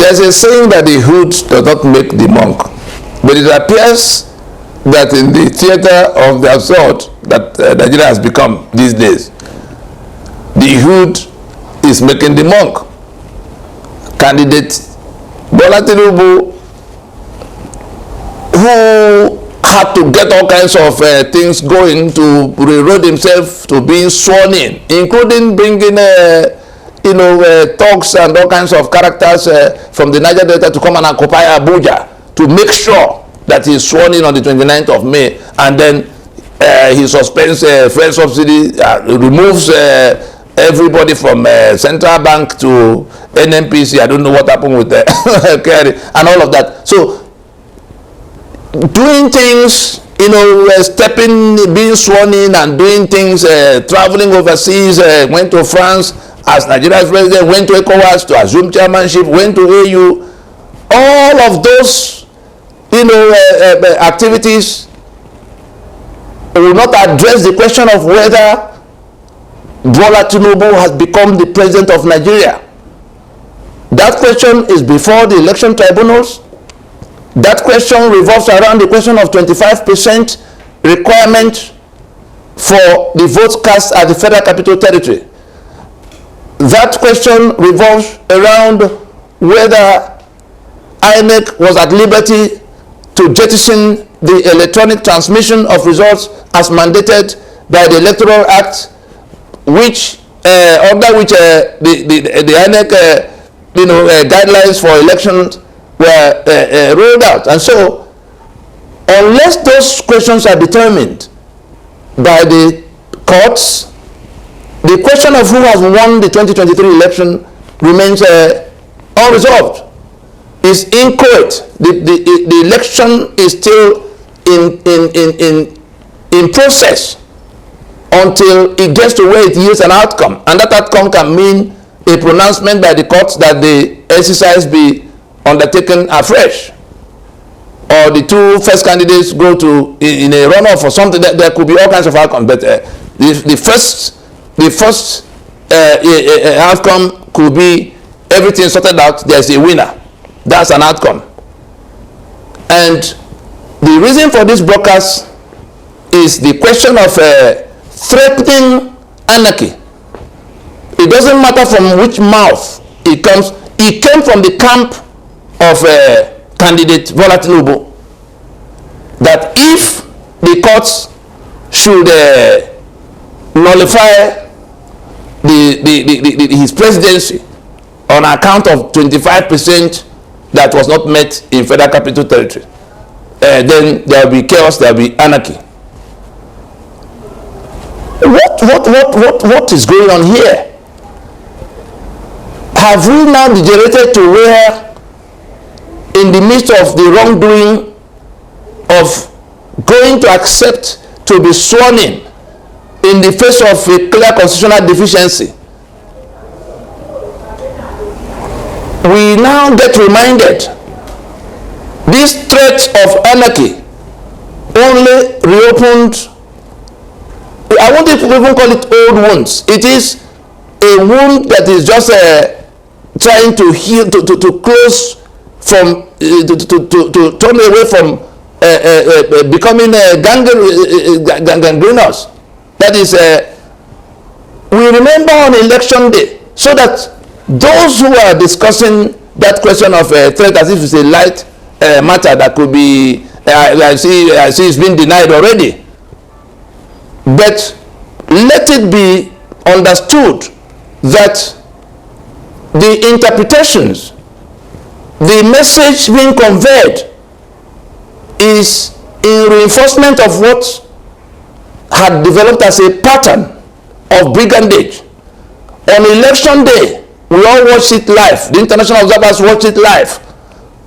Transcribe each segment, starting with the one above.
There's a saying that the hood does not make the monk, but it appears that in the theater of the absurd that Nigeria has become these days, the hood is making the monk. Candidate Bola Tinubu, who had to get all kinds of things going to reroad himself to being sworn in, including bringing thugs and all kinds of characters from the Niger Delta to come and occupy Abuja to make sure that he is sworn in on the 29th of May, and then he suspends fuel subsidy, removes everybody from central bank to NNPC. I don't know what happened with Kerry and all of that. So doing things, stepping, being sworn in and doing things, traveling overseas, went to France as Nigeria's president, went to ECOWAS to assume chairmanship, went to AU, all of those activities will not address the question of whether Bola Tinubu has become the president of Nigeria. That question is before the election tribunals. That question revolves around the question of 25% requirement for the votes cast at the Federal Capital Territory. That question revolves around whether INEC was at liberty to jettison the electronic transmission of results as mandated by the Electoral Act, which under which the INEC guidelines for elections were rolled out. And so, unless those questions are determined by the courts, the question of who has won the 2023 election remains unresolved. Is inchoate. The election is still in process until it gets to where it yields an outcome, and that outcome can mean a pronouncement by the courts that the exercise be undertaken afresh, or the two first candidates go to in a runoff or something. There could be all kinds of outcomes, but the first outcome could be everything sorted out. There's a winner. That's an outcome. And the reason for this broadcast is the question of threatening anarchy. It doesn't matter from which mouth it comes. It came from the camp of candidate Bola Tinubu, that if the courts should nullify his presidency on account of 25% that was not met in Federal Capital Territory, then there will be chaos, there will be anarchy. What is going on here? Have we now degenerated to where, in the midst of the wrongdoing of going to accept to be sworn in the face of a clear constitutional deficiency, we now get reminded this threat of anarchy only reopened, I won't even call it old wounds. It is a wound that is just trying to heal, to close from, to turn away from becoming gangrenous. That is, we remember on election day, so that those who are discussing that question of threat as if it's a light matter that could be, I see it's been denied already. But let it be understood that the interpretations, the message being conveyed is in reinforcement of what had developed as a pattern of brigandage. On election day, we all watched it live. The international observers watched it live,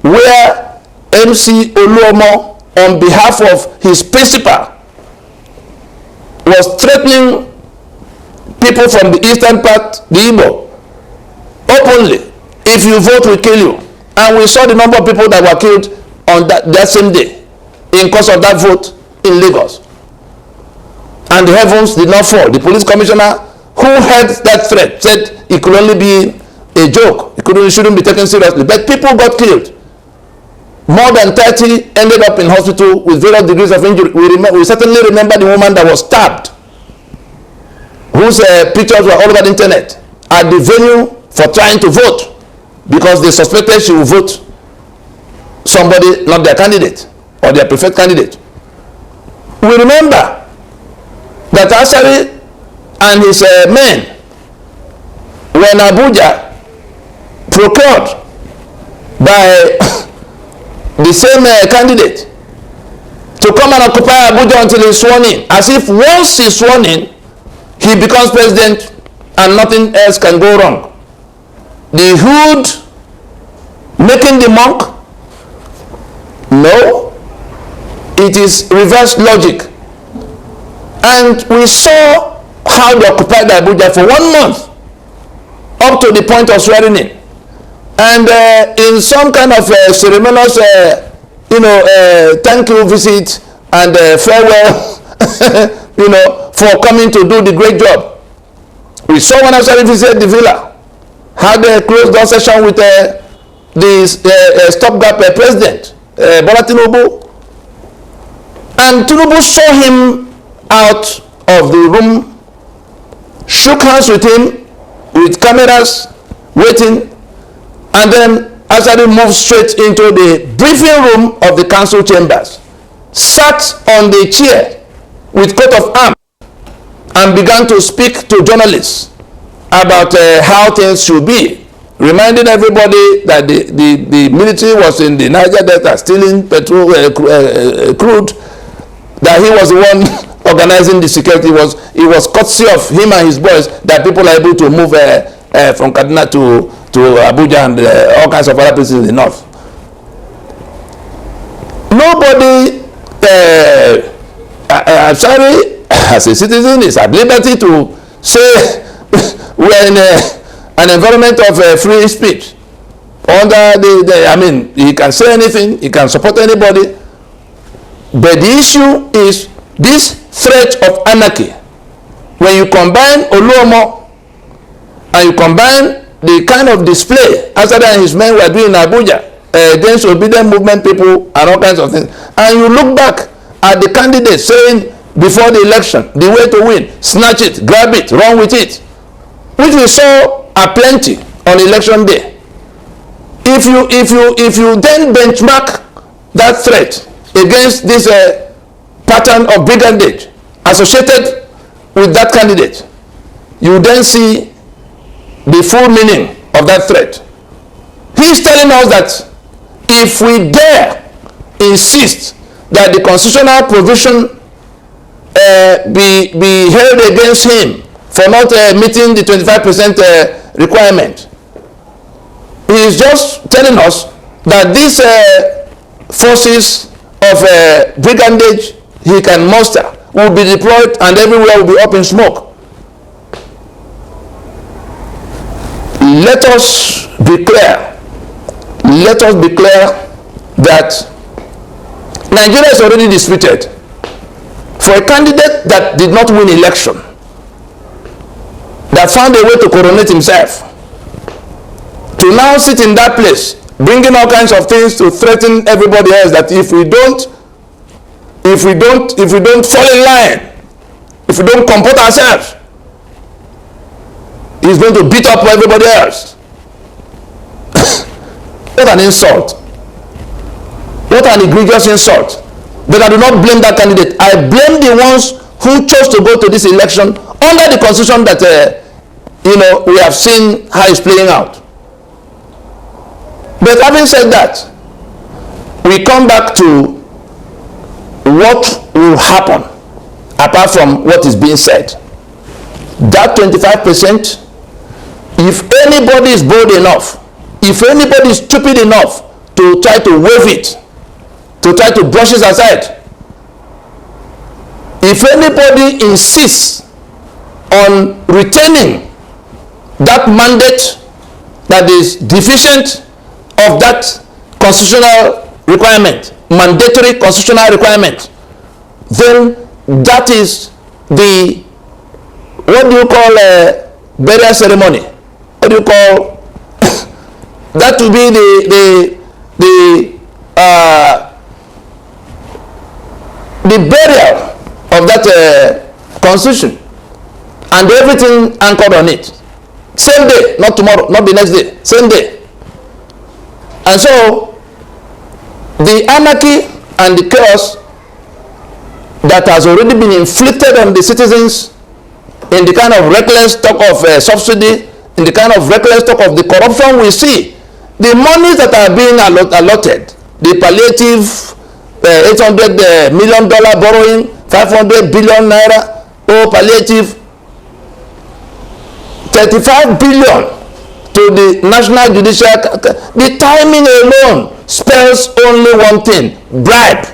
where MC Oluomo, on behalf of his principal, was threatening people from the eastern part, the Igbo, openly. If you vote, we kill you. And we saw the number of people that were killed on that same day in course of that vote in Lagos. And the heavens did not fall. The police commissioner who heard that threat said it could only be a joke. shouldn't be taken seriously. But people got killed. More than 30 ended up in hospital with various degrees of injury. We certainly remember the woman that was stabbed, whose pictures were all over the internet, at the venue for trying to vote because they suspected she would vote somebody, not their candidate or their preferred candidate. We remember that Asari and his men were in Abuja, procured by the same candidate to come and occupy Abuja until he's sworn in, as if once he's sworn in, he becomes president and nothing else can go wrong. The hood making the monk? No, it is reverse logic. And we saw how they occupied Abuja for 1 month, up to the point of swearing in. And in some kind of ceremonious, thank you visit and farewell, for coming to do the great job. We saw when I started visited the villa, had a closed door session with the stopgap president, Bola Tinubu. And Tinubu saw him out of the room, shook hands with him, with cameras waiting, and then Asari moved straight into the briefing room of the council chambers, sat on the chair with coat of arms, and began to speak to journalists about how things should be, reminding everybody that the military was in the Niger Delta stealing petrol, crude, that he was the one organizing the security. It was courtesy of him and his boys that people are able to move from Kaduna to Abuja and all kinds of other places in the north. Nobody, I'm sorry, as a citizen, is at liberty to say we're in an environment of free speech. Under he can say anything, he can support anybody. But the issue is this threat of anarchy. When you combine Oluomo and you combine the kind of display Asada and his men were doing in Abuja against obedient movement people and all kinds of things, and you look back at the candidates saying before the election, the way to win, snatch it, grab it, run with it, which we saw aplenty on election day. If you then benchmark that threat against this pattern of brigandage associated with that candidate, you then see the full meaning of that threat. He's telling us that if we dare insist that the constitutional provision be held against him for not meeting the 25% requirement, he is just telling us that these forces of brigandage he can muster will be deployed and everywhere will be up in smoke. Let us be clear. Let us be clear that Nigeria is already disputed. For a candidate that did not win election, that found a way to coronate himself, to now sit in that place, bringing all kinds of things to threaten everybody else, that if we don't fall in line, if we don't comport ourselves, he's going to beat up everybody else. What an insult. What an egregious insult. But I do not blame that candidate. I blame the ones who chose to go to this election under the constitution that we have seen how it's playing out. But having said that, we come back to what will happen apart from what is being said. That 25%, if anybody is bold enough, if anybody is stupid enough to try to waive it, to try to brush it aside, if anybody insists on retaining that mandate that is deficient of that constitutional requirement, mandatory constitutional requirement, then that is the, what do you call a burial ceremony? What do you call that will be the burial of that constitution and everything anchored on it. Same day, not tomorrow, not the next day, same day. And so the anarchy and the chaos that has already been inflicted on the citizens in the kind of reckless talk of subsidy, in the kind of reckless talk of the corruption we see, the monies that are being allotted, the palliative $800 million borrowing, 500 billion naira, palliative 35 billion to the National Judicial. The timing alone spells only one thing: bribe.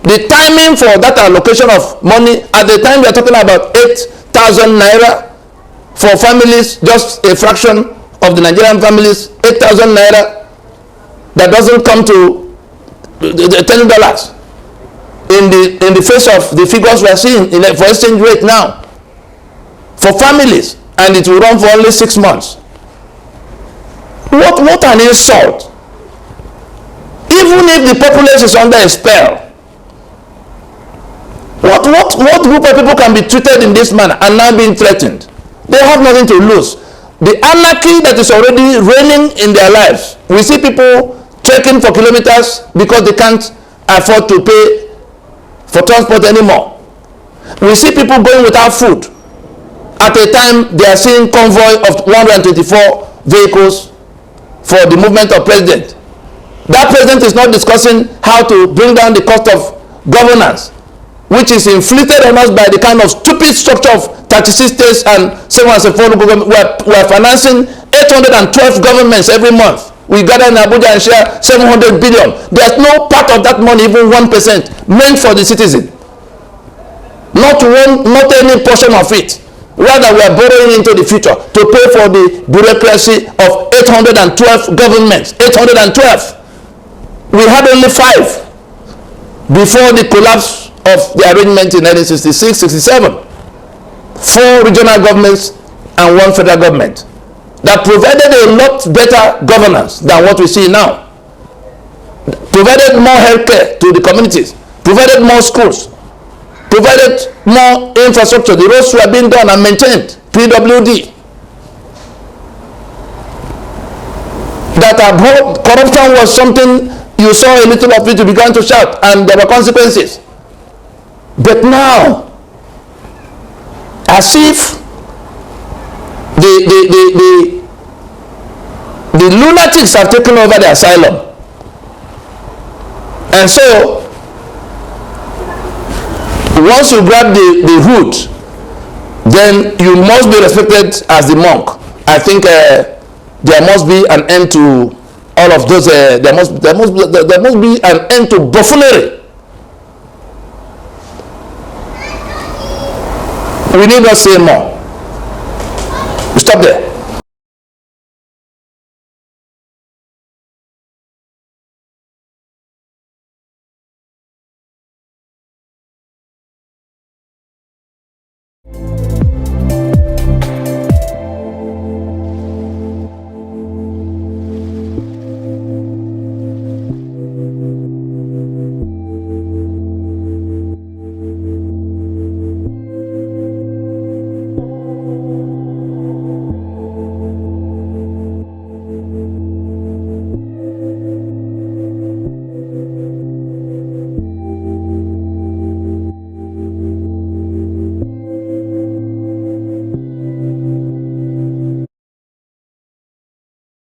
The timing for that allocation of money, at the time we are talking about 8,000 naira for families, just a fraction of the Nigerian families, 8,000 naira, that doesn't come to the $10 in the face of the figures we are seeing for exchange rate now for families, and it will run for only 6 months. What an insult! Even if the populace is under a spell, what group of people can be treated in this manner and now being threatened? They have nothing to lose. The anarchy that is already reigning in their lives. We see people trekking for kilometers because they can't afford to pay for transport anymore. We see people going without food. At a time, they are seeing convoy of 124 vehicles for the movement of president. That president is not discussing how to bring down the cost of governance, which is inflicted on us by the kind of stupid structure of 36 states and 704 local governments. We are financing 812 governments every month. We gather in Abuja and share 700 billion. There's no part of that money, even 1%, meant for the citizen. Not any portion of it. Rather, we are borrowing into the future to pay for the bureaucracy of 812 governments. 812. We had only 5 before the collapse of the arrangement in 1966-67. 4 regional governments and 1 federal government that provided a lot better governance than what we see now. Provided more healthcare to the communities, provided more schools, provided more infrastructure. The roads were being done and maintained, PWD. That corruption was something you saw a little of it, you began to shout, and there were consequences. But now, as if the lunatics have taken over the asylum, and so once you grab the hood, then you must be respected as the monk. I think there must be an end to all of those. There must be an end to buffoonery. We need not say more. We stop there.